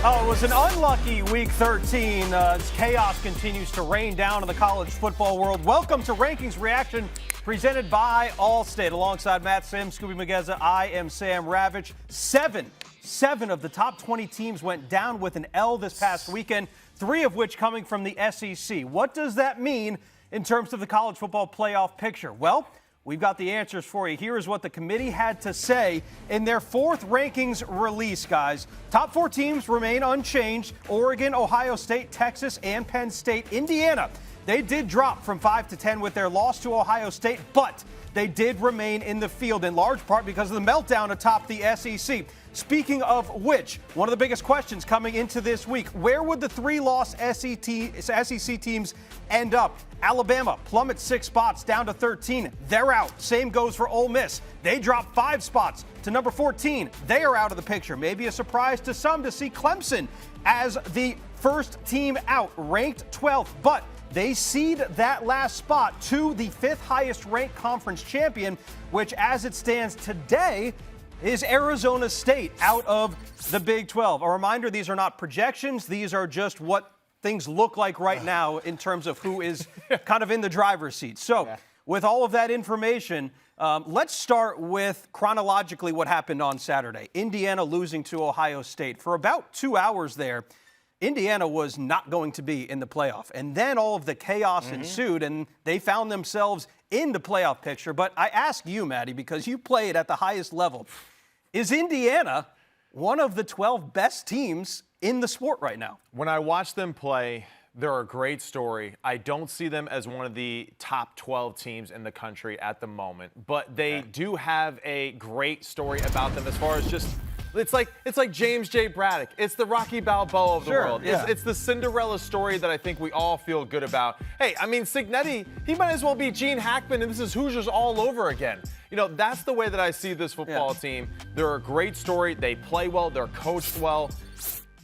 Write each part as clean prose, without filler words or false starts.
Oh, it was an unlucky Week 13 as chaos continues to rain down in the college football world. Welcome to Rankings Reaction, presented by Allstate. Alongside Matt Sims, Skubie Mageza, I am Sam Ravech. Seven of the top 20 teams went down with an L this past weekend, 3 of which coming from the SEC. What does that mean in terms of the college football playoff picture? Well, we've got the answers for you. Here is what the committee had to say in their 4th rankings release, guys. Top 4 teams remain unchanged: Oregon, Ohio State, Texas, and Penn State. Indiana, they did drop from 5 to 10 with their loss to Ohio State, but they did remain in the field in large part because of the meltdown atop the SEC. Speaking of which, one of the biggest questions coming into this week: where would the 3-loss SEC teams end up? Alabama plummets 6 spots down to 13. They're out. Same goes for Ole Miss. They drop 5 spots to number 14. They are out of the picture. Maybe a surprise to some to see Clemson as the first team out, ranked 12th, but they cede that last spot to the 5th highest ranked conference champion, which as it stands today is Arizona State, out of the Big 12. A reminder, these are not projections. These are just what things look like right now in terms of who is kind of in the driver's seat. So with all of that information, let's start with chronologically what happened on Saturday. Indiana losing to Ohio State. For about 2 hours there, Indiana was not going to be in the playoff. And then all of the chaos ensued, and they found themselves in the playoff picture. But I ask you, Maddie, because you played at the highest level, is Indiana one of the 12 best teams in the sport right now? When I watch them play, they're a great story. I don't see them as one of the top 12 teams in the country at the moment, but they do have a great story about them as far as just it's like James J. Braddock. It's the Rocky Balboa of the world. It's the Cinderella story that I think we all feel good about. Hey, I mean, Cignetti, he might as well be Gene Hackman, and this is Hoosiers all over again. You know, that's the way that I see this football team. They're a great story. They play well. They're coached well.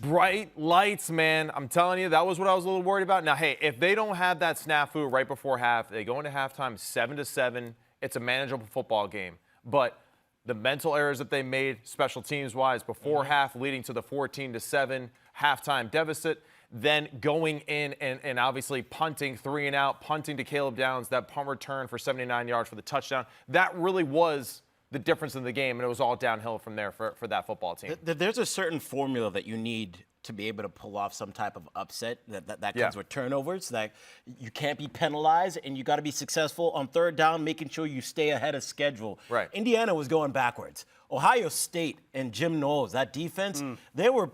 Bright lights, man. I'm telling you, that was what I was a little worried about. Now, hey, if they don't have that snafu right before half, they go into halftime 7-7. It's a manageable football game. But the mental errors that they made, special teams-wise, before half, leading to the 14-7 halftime deficit, then going in and obviously punting 3 and out, punting to Caleb Downs, that punt return for 79 yards for the touchdown. That really was the difference in the game, and it was all downhill from there for that football team. There's a certain formula that you need to be able to pull off some type of upset that comes with turnovers. That you can't be penalized, and you got to be successful on 3rd down, making sure you stay ahead of schedule. Right. Indiana was going backwards. Ohio State and Jim Knowles, that defense, they were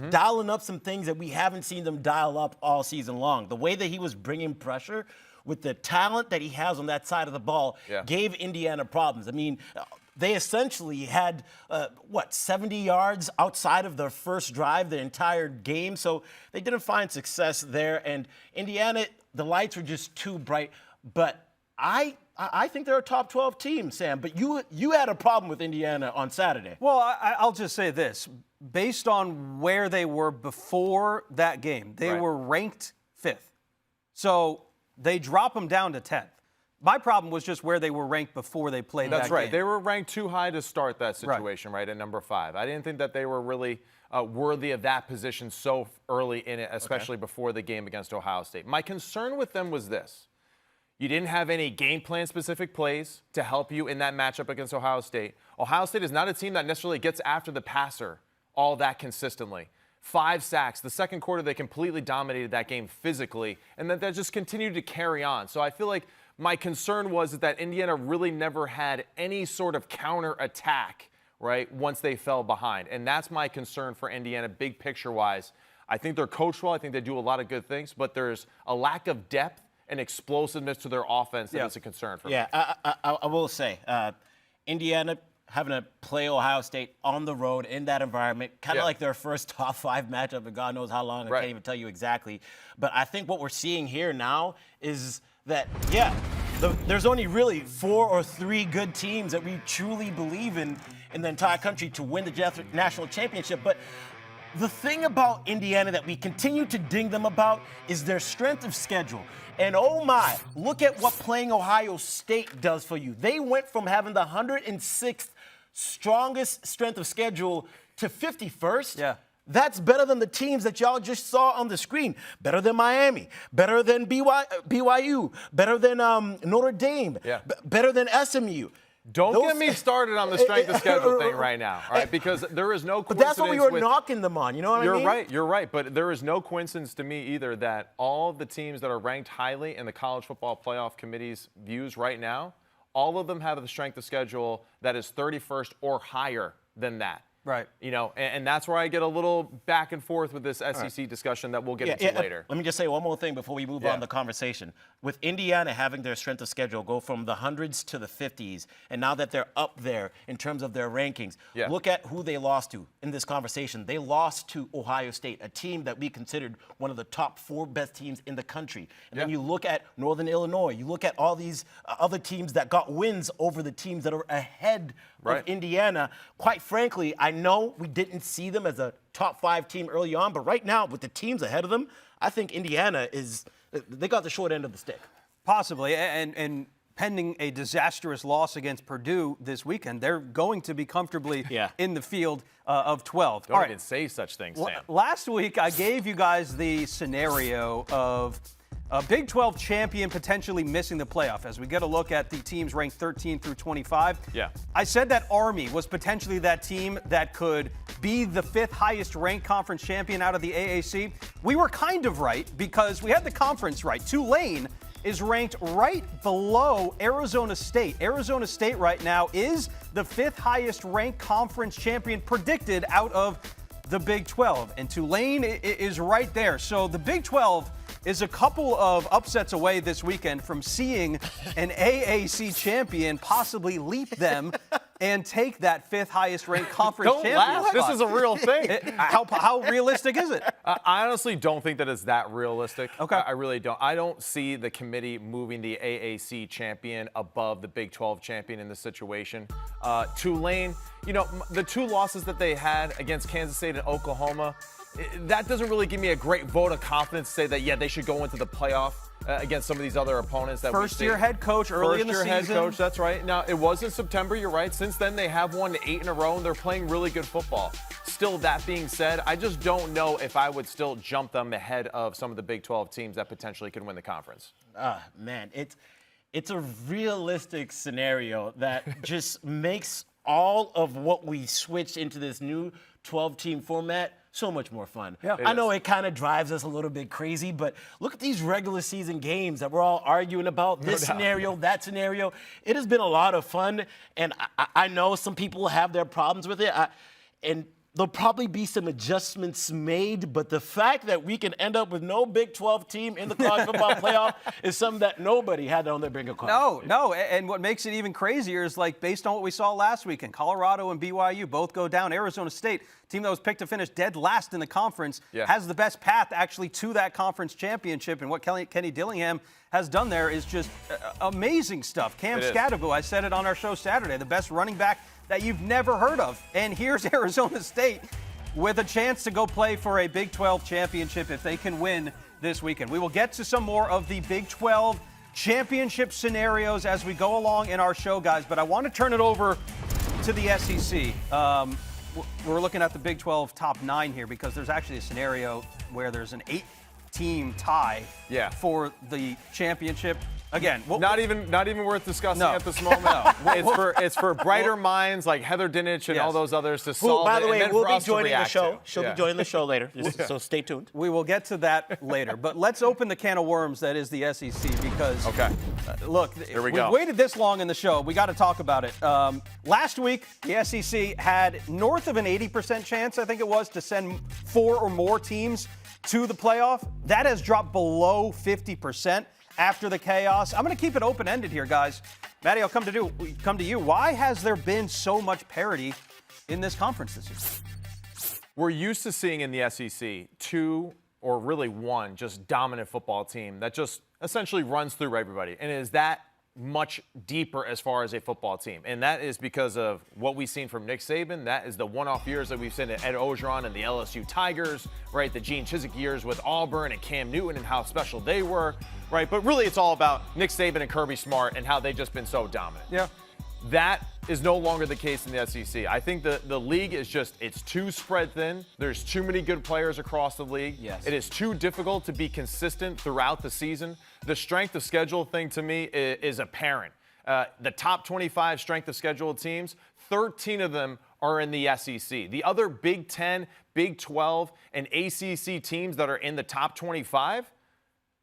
dialing up some things that we haven't seen them dial up all season long. The way that he was bringing pressure with the talent that he has on that side of the ball gave Indiana problems. I mean, they essentially had, 70 yards outside of their first drive the entire game. So they didn't find success there. And Indiana, the lights were just too bright. But I think they're a top 12 team, Sam. But you had a problem with Indiana on Saturday. Well, I'll just say this. Based on where they were before that game, they were ranked 5th. So they drop them down to 10th. My problem was just where they were ranked before they played that game. That's right. They were ranked too high to start that situation, right, at number 5. I didn't think that they were really worthy of that position so early in it, especially before the game against Ohio State. My concern with them was this. You didn't have any game plan specific plays to help you in that matchup against Ohio State. Ohio State is not a team that necessarily gets after the passer all that consistently. 5 sacks. The second quarter, they completely dominated that game physically, and then that just continued to carry on. So I feel like my concern was that Indiana really never had any sort of counter attack, right, once they fell behind. And that's my concern for Indiana, big picture-wise. I think they're coached well. I think they do a lot of good things, but there's a lack of depth and explosiveness to their offense that is a concern for me. I will say, Indiana having to play Ohio State on the road in that environment, kind of like their first top 5 matchup, and God knows how long, I can't even tell you exactly. But I think what we're seeing here now is that, there's only really 4 or 3 good teams that we truly believe in the entire country to win the national championship. But The thing about Indiana that we continue to ding them about is their strength of schedule. And oh my, look at what playing Ohio State does for you. They went from having the 106th strongest strength of schedule to 51st. Yeah. That's better than the teams that y'all just saw on the screen. Better than Miami. Better than BYU. Better than Notre Dame. Yeah. Better than SMU. Don't get me started on the strength of schedule thing right now, all right? Because there is no coincidence. But that's what we were knocking them on, you know what I mean? You're right. But there is no coincidence to me either that all of the teams that are ranked highly in the College Football Playoff Committee's views right now, all of them have the strength of schedule that is 31st or higher than that. Right. You know, and that's where I get a little back and forth with this SEC discussion that we'll get into later. Let me just say one more thing before we move on the conversation. With Indiana having their strength of schedule go from the hundreds to the 50s, and now that they're up there in terms of their rankings, look at who they lost to in this conversation. They lost to Ohio State, a team that we considered one of the top 4 best teams in the country. And then you look at Northern Illinois. You look at all these other teams that got wins over the teams that are ahead of Indiana. Quite frankly, I know we didn't see them as a top 5 team early on, but right now with the teams ahead of them, I think Indiana they got the short end of the stick. Possibly, and pending a disastrous loss against Purdue this weekend, they're going to be comfortably in the field of 12. Don't even say such things, Sam. Last week, I gave you guys the scenario of a Big 12 champion potentially missing the playoff as we get a look at the teams ranked 13 through 25. Yeah. I said that Army was potentially that team that could be the 5th highest ranked conference champion out of the AAC. We were kind of right because we had the conference right. Tulane is ranked right below Arizona State. Arizona State right now is the 5th highest ranked conference champion predicted out of the Big 12. And Tulane is right there. So the Big 12 is a couple of upsets away this weekend from seeing an AAC champion possibly leap them and take that 5th highest ranked conference champion. Don't laugh. This is a real thing. How realistic is it? I honestly don't think that it's that realistic. Okay. I really don't. I don't see the committee moving the AAC champion above the Big 12 champion in this situation. Tulane, you know, the 2 losses that they had against Kansas State and Oklahoma, that doesn't really give me a great vote of confidence to say that, they should go into the playoff against some of these other opponents. That First-year head coach early in the season. First-year head coach, that's right. Now, it was in September, you're right. Since then, they have won 8 in a row, and they're playing really good football. Still, that being said, I just don't know if I would still jump them ahead of some of the Big 12 teams that potentially could win the conference. Man, it's a realistic scenario that just makes all of what we switched into this new 12-team format so much more fun. Yeah, I know it kind of drives us a little bit crazy, but look at these regular season games that we're all arguing about, this scenario, that scenario. It has been a lot of fun, and I know some people have their problems with it, and there'll probably be some adjustments made, but the fact that we can end up with no Big 12 team in the college football playoff is something that nobody had on their bingo card. No, and what makes it even crazier is, like, based on what we saw last weekend, Colorado and BYU both go down. Arizona State, team that was picked to finish dead last in the conference, has the best path actually to that conference championship, and what Kenny Dillingham has done there is just amazing stuff. Cam Skubie, I said it on our show Saturday, the best running back that you've never heard of. And here's Arizona State with a chance to go play for a Big 12 championship if they can win this weekend. We will get to some more of the Big 12 championship scenarios as we go along in our show, guys, but I want to turn it over to the SEC. We're looking at the Big 12 top 9 here because there's actually a scenario where there's an 8-team tie for the championship. Again, not even worth discussing at this moment. It's for brighter minds like Heather Dinich and all those others to solve by the it. way, and we'll for be us to joining the react show. to. She'll be joining the show later, so stay tuned. We will get to that later, but let's open the can of worms that is the SEC because, look, Here we we've go. waited this long in the show. We got to talk about it. Last week, the SEC had north of an 80% chance, I think it was, to send 4 or more teams to the playoff. That has dropped below 50%. After the chaos. I'm going to keep it open-ended here, guys. Maddie, I'll come to you. Why has there been so much parity in this conference this year? We're used to seeing in the SEC 2 or really 1 just dominant football team that just essentially runs through everybody. And it is that much deeper as far as a football team. And that is because of what we've seen from Nick Saban. That is the one-off years that we've seen at Ed Orgeron and the LSU Tigers, right? The Gene Chizik years with Auburn and Cam Newton and how special they were, right? But really it's all about Nick Saban and Kirby Smart and how they've just been so dominant. Yeah. That is no longer the case in the SEC. I think the league is it's too spread thin. There's too many good players across the league. Yes. It is too difficult to be consistent throughout the season. The strength of schedule thing to me is apparent. The top 25 strength of schedule teams, 13 of them are in the SEC. The other Big 10, Big 12, and ACC teams that are in the top 25,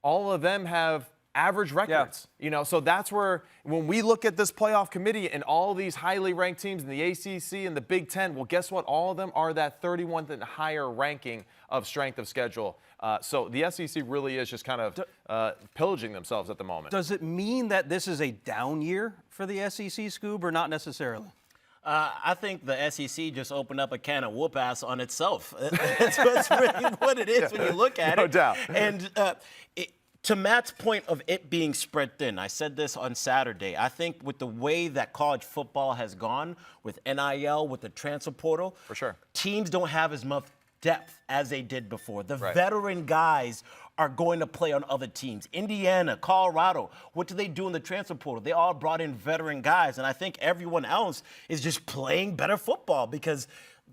all of them have average records. So that's where, when we look at this playoff committee and all these highly ranked teams in the ACC and the Big 10, well, guess what? All of them are that 31st and higher ranking of strength of schedule. So the SEC really is just kind of pillaging themselves at the moment. Does it mean that this is a down year for the SEC, Scoob, or not necessarily? I think the SEC just opened up a can of whoop ass on itself. That's really what it is when you look at it. No doubt. And to Matt's point of it being spread thin, I said this on Saturday. I think with the way that college football has gone, with NIL, with the transfer portal, For sure. teams don't have as much depth as they did before. The Right. veteran guys are going to play on other teams. Indiana, Colorado, what do they do in the transfer portal? They all brought in veteran guys, and I think everyone else is just playing better football because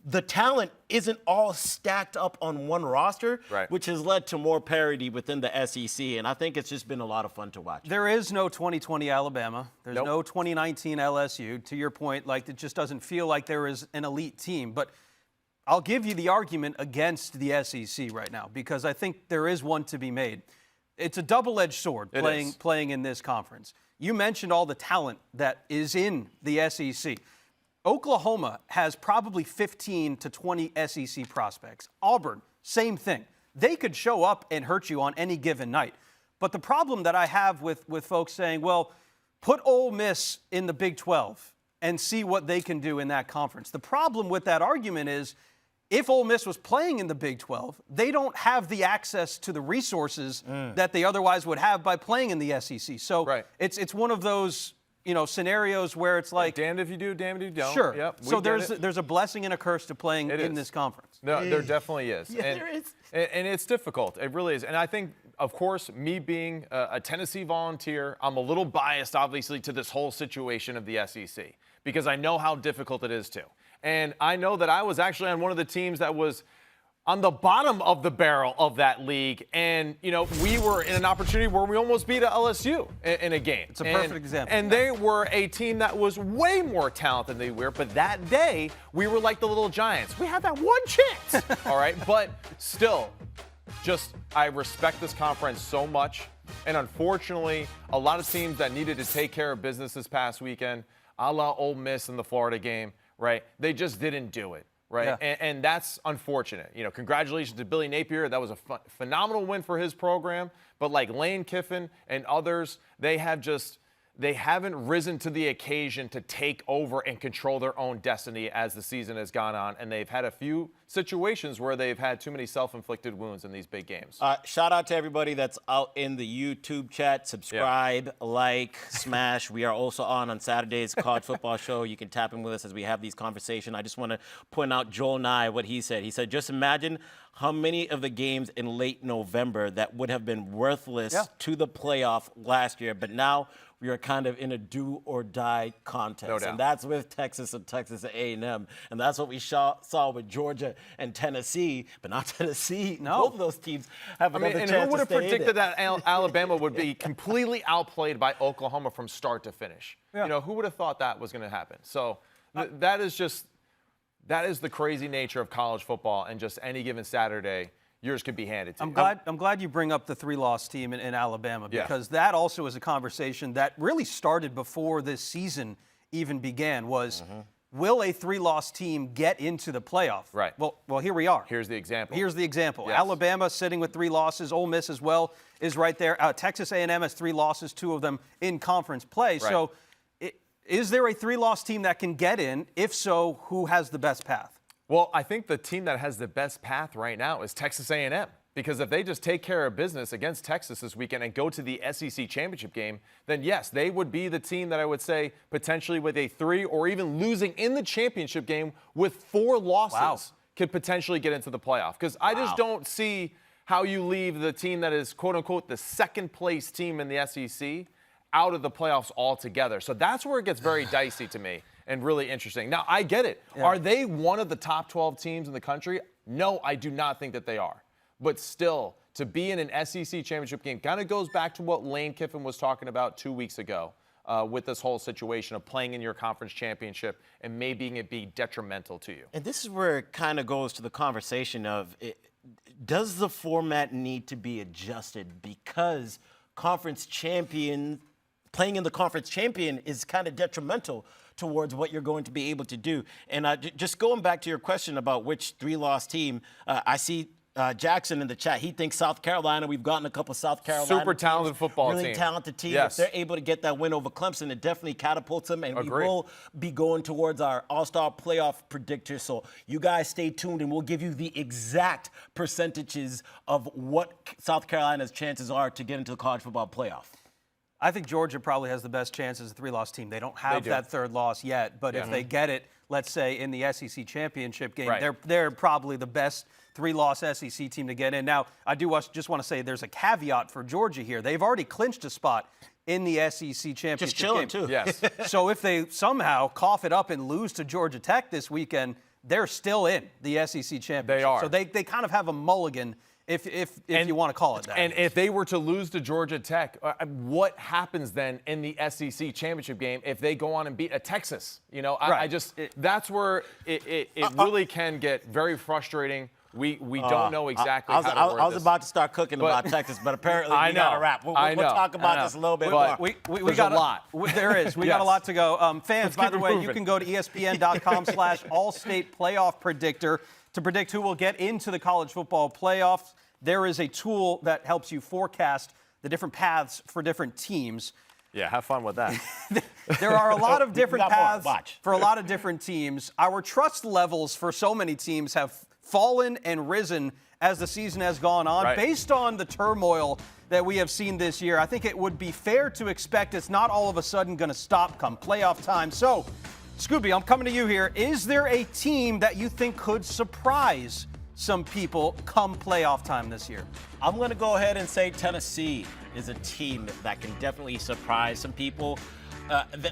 the talent isn't all stacked up on one roster, Right. which has led to more parity within the SEC, and I think it's just been a lot of fun to watch. There is no 2020 Alabama. There's Nope. no 2019 LSU. To your point, like, it just doesn't feel like there is an elite team. But I'll give you the argument against the SEC right now because I think there is one to be made. It's a double-edged sword playing in this conference. You mentioned all the talent that is in the SEC. Oklahoma has probably 15 to 20 SEC prospects. Auburn, same thing. They could show up and hurt you on any given night. But the problem that I have with folks saying, well, put Ole Miss in the Big 12 and see what they can do in that conference. The problem with that argument is if Ole Miss was playing in the Big 12, they don't have the access to the resources that they otherwise would have by playing in the SEC. So Right. it's one of those scenarios where it's like, Damned if you do, damned if you don't. sure. Yep, So we get it. there's a blessing and a curse to playing It in is. this conference. No, there definitely is. Yeah, and, there is. And it's difficult. It really is. And I think, of course, me being a Tennessee Volunteer, I'm a little biased, obviously, to this whole situation of the SEC because I know how difficult it is, too. And I know that I was actually on one of the teams that was on the bottom of the barrel of that league. And, we were in an opportunity where we almost beat a LSU in a game. It's a perfect example. And they were a team that was way more talented than they were. But that day, we were like the little Giants. We had that one chance. All right. But still, I respect this conference so much. And unfortunately, a lot of teams that needed to take care of business this past weekend, a la Ole Miss in the Florida game, right? They just didn't do it. Right. Yeah. And that's unfortunate. Congratulations to Billy Napier. That was a phenomenal win for his program. But like Lane Kiffin and others, they haven't risen to the occasion to take over and control their own destiny as the season has gone on. And they've had a few situations where they've had too many self-inflicted wounds in these big games. Shout out to everybody that's out in the YouTube chat. Subscribe, like, smash. We are also on Saturday's college football show. You can tap in with us as we have these conversations. I just want to point out Joel Nye, what he said. He said, just imagine how many of the games in late November that would have been worthless to the playoff last year, but now we are kind of in a do-or-die contest. No doubt. And that's with Texas and Texas A&M. And that's what we saw with Georgia and Tennessee, but not Tennessee. No. Both of those teams have another chance and who would to have stay in predicted it. that Alabama would be completely outplayed by Oklahoma from start to finish? Yeah. Who would have thought that was going to happen? So that is the crazy nature of college football, and just any given Saturday, yours could be handed to you. I'm glad you bring up the 3-loss team in Alabama because that also is a conversation that really started before this season even began was, will a 3-loss team get into the playoff? Right. Well, here we are. Here's the example. Yes. Alabama sitting with 3 losses. Ole Miss as well is right there. Texas A&M has 3 losses, 2 of them in conference play. Right. So is there a 3-loss team that can get in? If so, who has the best path? Well, I think the team that has the best path right now is Texas A&M. Because if they just take care of business against Texas this weekend and go to the SEC Championship game, then yes, they would be the team that I would say potentially with a 3 or even losing in the championship game with 4 losses could potentially get into the playoff. Because I just don't see how you leave the team that is, quote unquote, the second place team in the SEC out of the playoffs altogether. So that's where it gets very dicey to me and really interesting. Now, I get it. Yeah. Are they one of the top 12 teams in the country? No, I do not think that they are. But still, to be in an SEC championship game kind of goes back to what Lane Kiffin was talking about 2 weeks ago with this whole situation of playing in your conference championship and maybe it be detrimental to you. And this is where it kind of goes to the conversation of, does the format need to be adjusted? Because playing in the conference champion is kind of detrimental towards what you're going to be able to do. And just going back to your question about which 3-loss team, I see Jackson in the chat. He thinks South Carolina. We've gotten a couple South Carolina super talented football really team. Really talented team. Yes. If they're able to get that win over Clemson, it definitely catapults them. And we will be going towards our All-Star playoff predictor. So you guys stay tuned, and we'll give you the exact percentages of what South Carolina's chances are to get into the college football playoff. I think Georgia probably has the best chance as a 3-loss team. They don't have that 3rd loss yet, but if they get it, let's say in the SEC Championship game, they're probably the best 3-loss SEC team to get in. Now, I do just want to say there's a caveat for Georgia here. They've already clinched a spot in the SEC Championship just chilling, game. too. Yes. So if they somehow cough it up and lose to Georgia Tech this weekend, they're still in the SEC Championship. They are. So they kind of have a mulligan if you want to call it that. And if they were to lose to Georgia Tech, what happens then in the SEC Championship game if they go on and beat a Texas? You know, that's where it really can get very frustrating. We don't know exactly how to word I was this. about to start cooking about Texas, but apparently we got to wrap. We'll talk about this a little bit more. We got a lot. There is. We got a lot to go. Fans, by the way, you can go to ESPN.com/All-State Playoff Predictor to predict who will get into the college football playoffs. There is a tool that helps you forecast the different paths for different teams. Yeah, have fun with that. There are a lot of different paths for a lot of different teams. Our trust levels for so many teams have fallen and risen as the season has gone on. Based on the turmoil that we have seen this year, I think it would be fair to expect it's not all of a sudden going to stop come playoff time. So, Skubie, I'm coming to you here. Is there a team that you think could surprise some people come playoff time this year? I'm going to go ahead and say Tennessee is a team that can definitely surprise some people.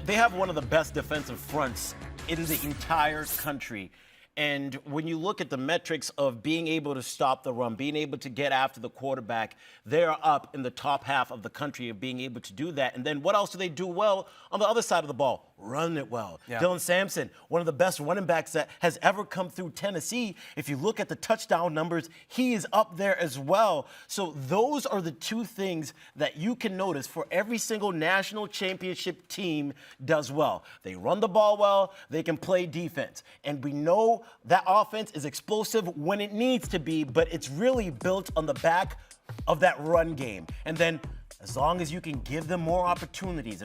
They have one of the best defensive fronts in the entire country. And when you look at the metrics of being able to stop the run, being able to get after the quarterback, they're up in the top half of the country of being able to do that. And then what else do they do well on the other side of the ball? Run it well. Yeah. Dylan Sampson, one of the best running backs that has ever come through Tennessee. If you look at the touchdown numbers, he is up there as well. So those are the two things that you can notice for every single national championship team does well. They run the ball well, they can play defense. And we know that offense is explosive when it needs to be, but it's really built on the back of that run game. And then as long as you can give them more opportunities,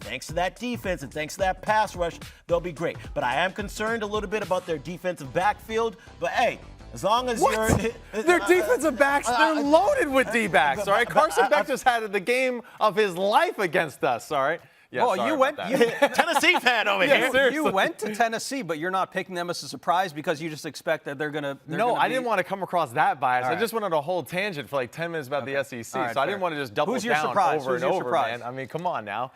thanks to that defense and thanks to that pass rush, they'll be great. But I am concerned a little bit about their defensive backfield. But hey, as long as you're... Their defensive backs, they're loaded with D-backs, all right? Carson Beck just had the game of his life against us, all right? Yeah, well, you went. Tennessee fan over here. Seriously. You went to Tennessee, but you're not picking them as a surprise because you just expect that they're going to. No, I didn't want to come across that bias. I just went on a whole tangent for like 10 minutes about the SEC, so I didn't want to just double down over and over, man. I mean, come on now.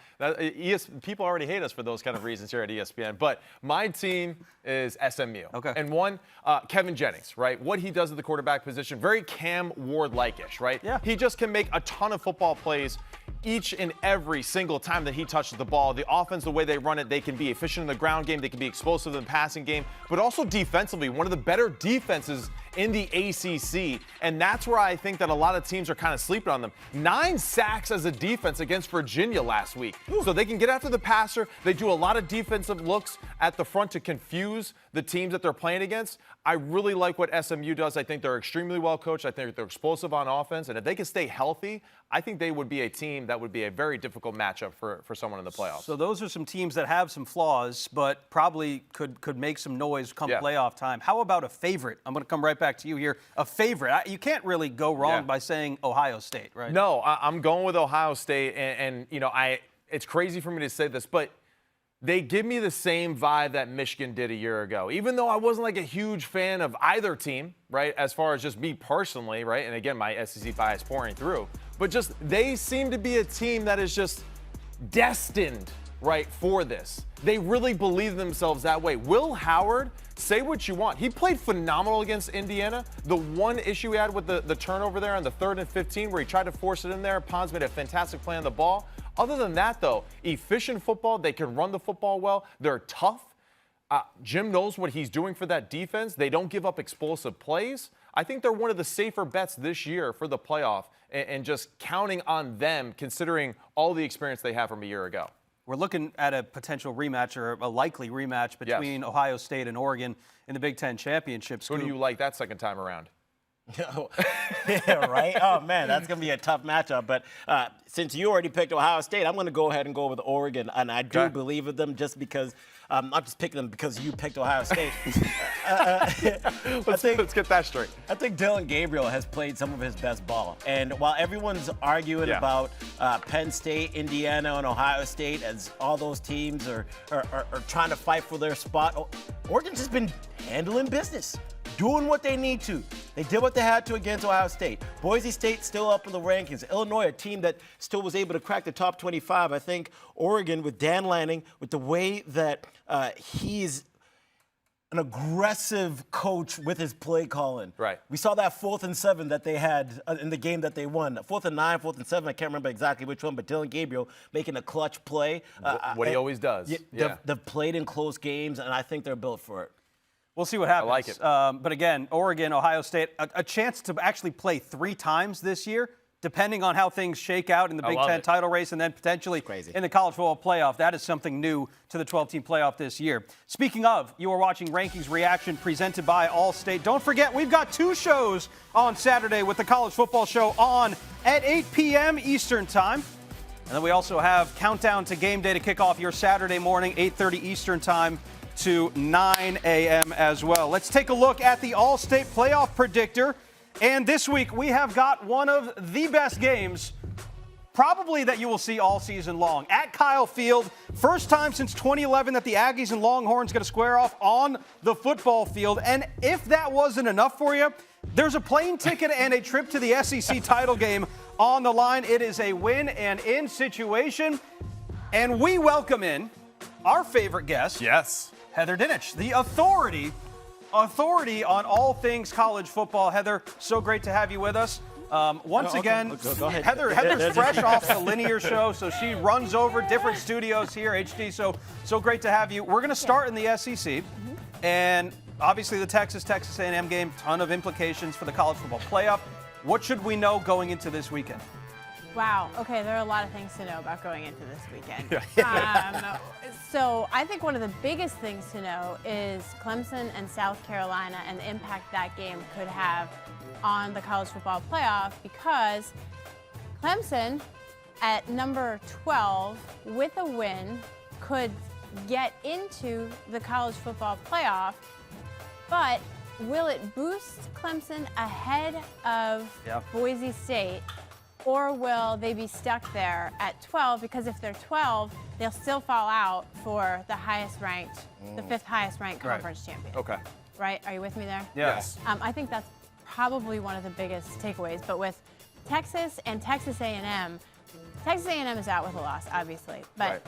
People already hate us for those kind of reasons here at ESPN. But my team is SMU. Okay. And one, Kevin Jennings, right? What he does at the quarterback position, very Cam Ward-like-ish, right? Yeah. He just can make a ton of football plays each and every single time that he touches the ball. The offense, the way they run it, they can be efficient in the ground game, they can be explosive in the passing game, but also defensively, one of the better defenses in the ACC, and that's where I think that a lot of teams are kind of sleeping on them. 9 sacks as a defense against Virginia last week. Ooh. So they can get after the passer. They do a lot of defensive looks at the front to confuse the teams that they're playing against. I really like what SMU does. I think they're extremely well coached. I think they're explosive on offense, and if they can stay healthy, I think they would be a team that would be a very difficult matchup for someone in the playoffs. So those are some teams that have some flaws, but probably could make some noise come playoff time. How about a favorite? I'm going to come right back back to you here. A favorite. You can't really go wrong by saying Ohio State, right? No, I'm going with Ohio State, and it's crazy for me to say this, but they give me the same vibe that Michigan did a year ago. Even though I wasn't like a huge fan of either team, right, as far as just me personally, right, and again, my SEC bias pouring through, but just they seem to be a team that is just destined, right, for this. They really believe themselves that way. Will Howard, say what you want. He played phenomenal against Indiana. The one issue he had with the turnover there on the 3rd and 15 where he tried to force it in there, Pons made a fantastic play on the ball. Other than that, though, efficient football. They can run the football well. They're tough. Jim knows what he's doing for that defense. They don't give up explosive plays. I think they're one of the safer bets this year for the playoff and just counting on them considering all the experience they have from a year ago. We're looking at a potential rematch or a likely rematch between Ohio State and Oregon in the Big Ten Championship. Who do you like that second time around? Yeah, right? Oh, man, that's going to be a tough matchup. But since you already picked Ohio State, I'm going to go ahead and go with Oregon. And I do believe in them just because not just picking them because you picked Ohio State. Let's get that straight. I think Dylan Gabriel has played some of his best ball. And while everyone's arguing about Penn State, Indiana, and Ohio State, as all those teams are trying to fight for their spot, Oregon's just been handling business, doing what they need to. They did what they had to against Ohio State. Boise State still up in the rankings. Illinois, a team that still was able to crack the top 25. I think Oregon, with Dan Lanning, with the way that he's an aggressive coach with his play calling. Right. We saw that 4th and 7 that they had in the game that they won. 4th and 9, 4th and 7. I can't remember exactly which one, but Dylan Gabriel making a clutch play. What he always does. They've played in close games, and I think they're built for it. We'll see what happens. I like it. But again, Oregon, Ohio State, a chance to actually play 3 times this year, depending on how things shake out in the Big Ten title race and then potentially in the college football playoff. That is something new to the 12-team playoff this year. Speaking of, you are watching Rankings Reaction presented by Allstate. Don't forget, we've got 2 shows on Saturday with the college football show on at 8 p.m. Eastern Time. And then we also have Countdown to Game Day to kick off your Saturday morning, 8:30 Eastern Time to 9 a.m. as well. Let's take a look at the Allstate Playoff Predictor. And this week, we have got one of the best games probably that you will see all season long. At Kyle Field, first time since 2011 that the Aggies and Longhorns going to square off on the football field. And if that wasn't enough for you, there's a plane ticket and a trip to the SEC title game on the line. It is a win and in situation. And we welcome in our favorite guest. Yes. Heather Dinich, the authority on all things college football. Heather, so great to have you with us. Once again, go ahead. Heather's fresh off the Linear show, so she runs over different studios here, HD. So great to have you. We're going to start in the SEC, and obviously the Texas A&M game, ton of implications for the college football playoff. What should we know going into this weekend? Wow. Okay, there are a lot of things to know about going into this weekend. So I think one of the biggest things to know is Clemson and South Carolina and the impact that game could have on the college football playoff, because Clemson at number 12 with a win could get into the college football playoff, but will it boost Clemson ahead of Boise State? Or will they be stuck there at 12? Because if they're 12, they'll still fall out for the highest ranked, the 5th highest ranked conference champion. Okay. Right? Are you with me there? Yes. I think that's probably one of the biggest takeaways. But with Texas and Texas A&M, Texas A&M is out with a loss, obviously. But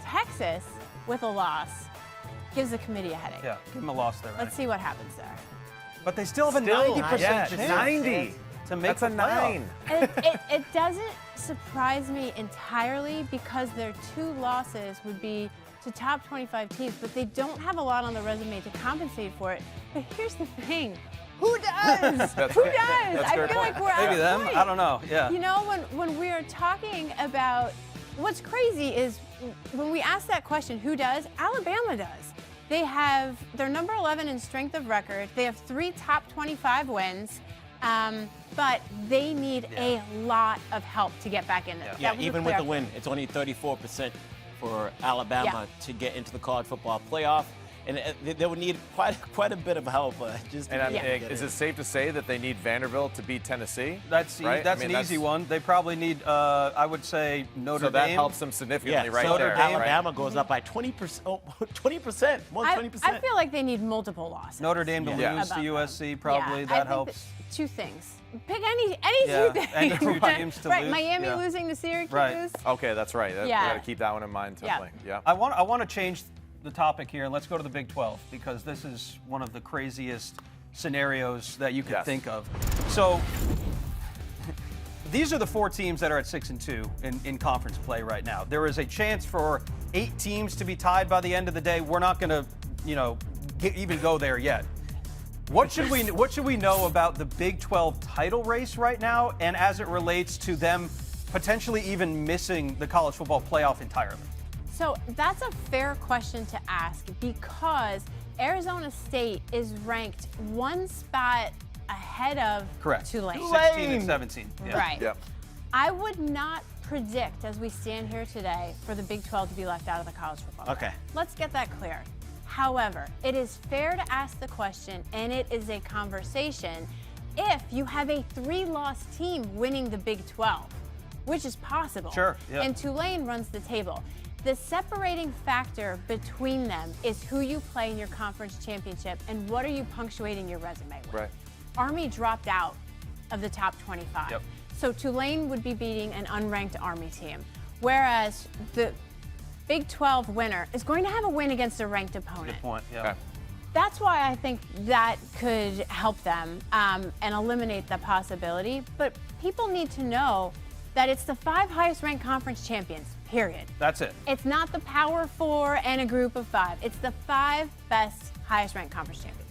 Texas with a loss gives the committee a headache. Yeah, give them a loss there. Let's see what happens there. But they still have a 90% chance. 90. To make That's a 9. It doesn't surprise me entirely, because their 2 losses would be to top 25 teams, but they don't have a lot on the resume to compensate for it. But here's the thing. Who does? Who does? I feel like we're out Maybe of them. point. I don't know. Yeah. You know, when we are talking about what's crazy is when we ask that question, who does? Alabama does. They're number 11 in strength of record. They have 3 top 25 wins. But they need a lot of help to get back in there. Yeah, even with the win, it's only 34% for Alabama to get into the college football playoff. and they would need quite a bit of help. Just to is it safe to say that they need Vanderbilt to beat Tennessee? That's right? an easy one. They probably need, I would say, Notre Dame. So that helps them significantly, right Notre there. Dame, Alabama goes up by 20%. 20%. More than 20%. I feel like they need multiple losses. Notre Dame to lose to USC, probably that helps. Two things. Pick any two things. Any two teams to right, lose. Miami losing to Syracuse. Right. Okay, that's right. We got to keep that one in mind, definitely. Yeah. I want to change the topic here, and let's go to the Big 12, because this is one of the craziest scenarios that you could think of. So these are the 4 teams that are at 6-2 in conference play right now. There is a chance for 8 teams to be tied by the end of the day. We're not going to, even go there yet. What should we know about the Big 12 title race right now, and as it relates to them potentially even missing the college football playoff entirely? So that's a fair question to ask, because Arizona State is ranked one spot ahead of Tulane. 16 and 17. Yeah. Right. Yep. I would not predict, as we stand here today, for the Big 12 to be left out of the college football. Okay. Let's get that clear. However, it is fair to ask the question, and it is a conversation, if you have a 3-loss team winning the Big 12, which is possible. Sure. Yeah. And Tulane runs the table. The separating factor between them is who you play in your conference championship and what are you punctuating your resume with. Right. Army dropped out of the top 25. Yep. So Tulane would be beating an unranked Army team, whereas the Big 12 winner is going to have a win against a ranked opponent. Good point. Yeah. Okay. That's why I think that could help them and eliminate the possibility. But people need to know that it's the 5 highest ranked conference champions, period. That's it. It's not the Power 4 and a group of 5. It's the 5 best highest ranked conference champions.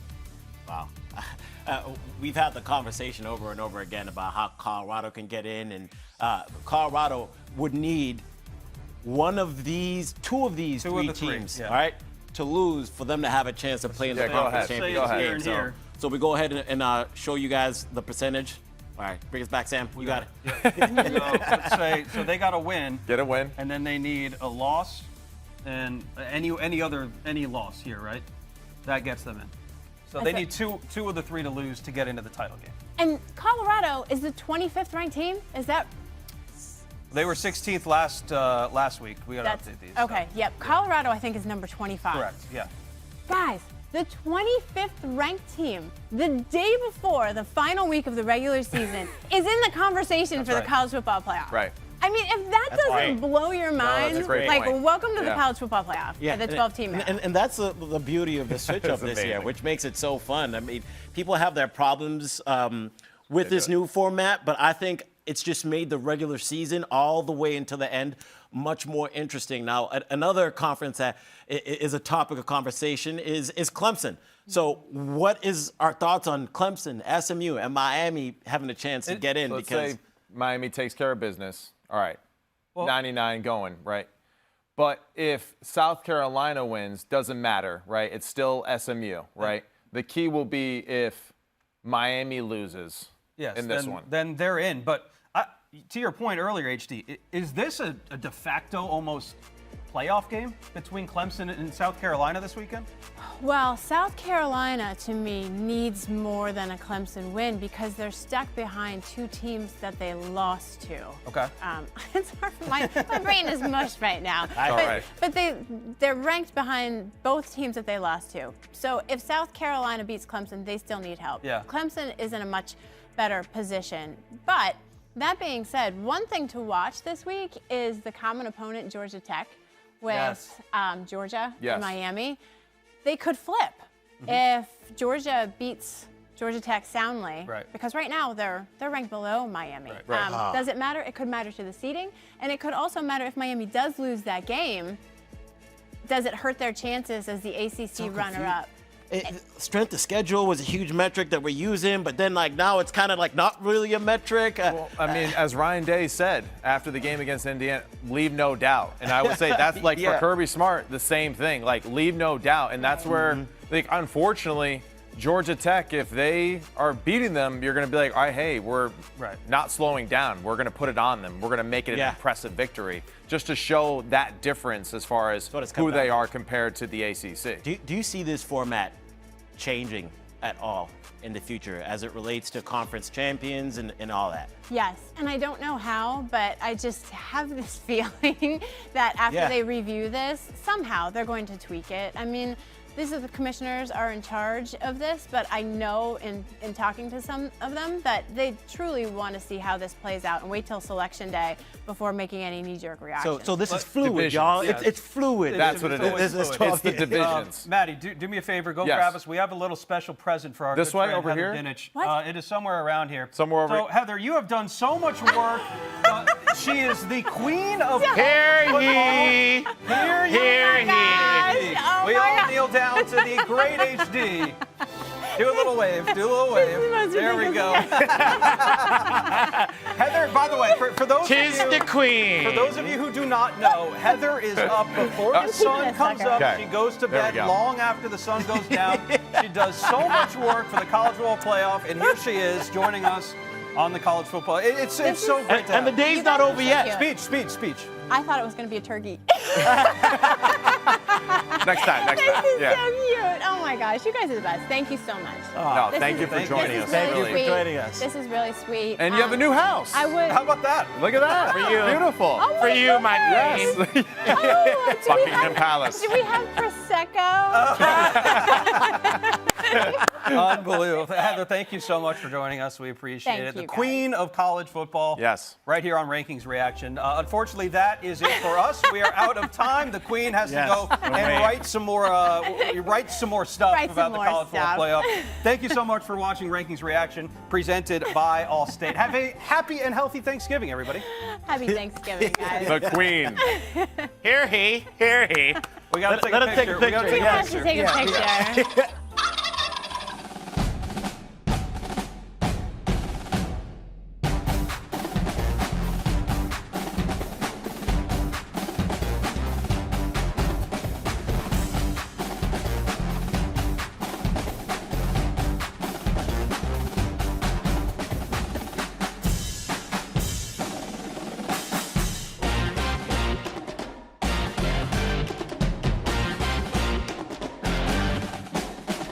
Wow. We've had the conversation over and over again about how Colorado can get in, and Colorado would need two of these three teams, all right, to lose for them to have a chance to play in the conference championship game. So we go ahead and show you guys the percentage. All right, bring us back, Sam. You got it. Let's say, so they got to win. Get a win. And then they need a loss and any loss here, right? That gets them in. So they need two of the 3 to lose to get into the title game. And Colorado is the 25th ranked team. Is that? They were 16th last week. We got to update these. Okay, so. yep. Colorado, I think, is number 25. Correct, yeah. Guys, the 25th ranked team, the day before the final week of the regular season, is in the conversation for the college football playoff. Right. I mean, if that doesn't blow your mind, that's a great like, point. welcome to the college football playoff. Yeah, the 12-team. And that's the beauty of the switch-up this year, amazing. which makes it so fun. I mean, people have their problems with this new format, but I think it's just made the regular season all the way until the end much more interesting. Now, another conference that is a topic of conversation is Clemson. So what is our thoughts on Clemson, SMU, and Miami having a chance to get in? Let's say Miami takes care of business. All right, 99 going, right? But if South Carolina wins, doesn't matter, right? It's still SMU, right? The key will be if Miami loses in this one. Then they're in. But to your point earlier, HD, is this a de facto almost playoff game between Clemson and South Carolina this weekend? Well, South Carolina, to me, needs more than a Clemson win because they're stuck behind 2 teams that they lost to. Okay. It's hard for my brain is mush right now. But they're ranked behind both teams that they lost to. So if South Carolina beats Clemson, they still need help. Yeah. Clemson is in a much better position. But that being said, one thing to watch this week is the common opponent, Georgia Tech, with Georgia and Miami. They could flip if Georgia beats Georgia Tech soundly, because right now they're ranked below Miami. Does it matter? It could matter to the seeding, and it could also matter if Miami does lose that game. Does it hurt their chances as the ACC runner-up? Strength of schedule was a huge metric that we're using, but then now it's kind of not really a metric. Well, I mean, as Ryan Day said after the game against Indiana, leave no doubt. And I would say that's for Kirby Smart, the same thing. Leave no doubt. And that's where, unfortunately, Georgia Tech, if they are beating them, you're going to be like, all right, hey, we're not slowing down. We're going to put it on them. We're going to make it an impressive victory just to show that difference as far as who they are compared to the ACC. Do you see this format changing at all in the future as it relates to conference champions and all that? Yes, and I don't know how, but I just have this feeling that after they review this, somehow they're going to tweak it. I mean, the commissioners are in charge of this, but I know in talking to some of them that they truly want to see how this plays out and wait till selection day before making any knee-jerk reactions. So this is fluid, y'all. It's fluid. That's what it is. It's the divisions. Maddie, do me a favor. Go grab us. We have a little special present for our good friend, over Heather here? Dinich. What? It is somewhere around here. Somewhere over here. So, Heather, you have done so much work. She is the queen of Hear football. ye! Hear ye! Hear ye! Oh We my all God. kneel down to the great HD. Do a little wave. Do a little wave. There we go. Heather, by the way, for those Tis of you, the queen. for those of you who do not know, Heather is up before the sun comes up. Okay. She goes to There we bed go. long after the sun goes down. She does so much work for the College Football Playoff, and here she is joining us on the college football. It's so great to And the have. day's You not guys are over so yet. cute. Speech. I thought it was going to be a turkey. Next time. This is so cute. Oh my gosh, you guys are the best. Thank you so much. No, This thank is- you for thank you. joining This us. is Thank you really for sweet. joining us. This is really sweet. And you have a new house. I would. How about that? Look at that. For you. Beautiful. Oh For my you, my Yes. queen. Oh, Buckingham Palace. do we have prosecco? Unbelievable. Heather, thank you so much for joining us. We appreciate Thank it. The you, guys. queen of college football. Yes. Right here on Rankings Reaction. Unfortunately, that is it for us. We are out of time. The queen has to go and write some more stuff Write about some the more college stuff. football playoff. Thank you so much for watching Rankings Reaction, presented by Allstate. Have a happy and healthy Thanksgiving, everybody. Happy Thanksgiving, guys. The queen. Here he. Here he. We got to take Let a us take a picture. We gotta picture. take a We have picture. to take a picture.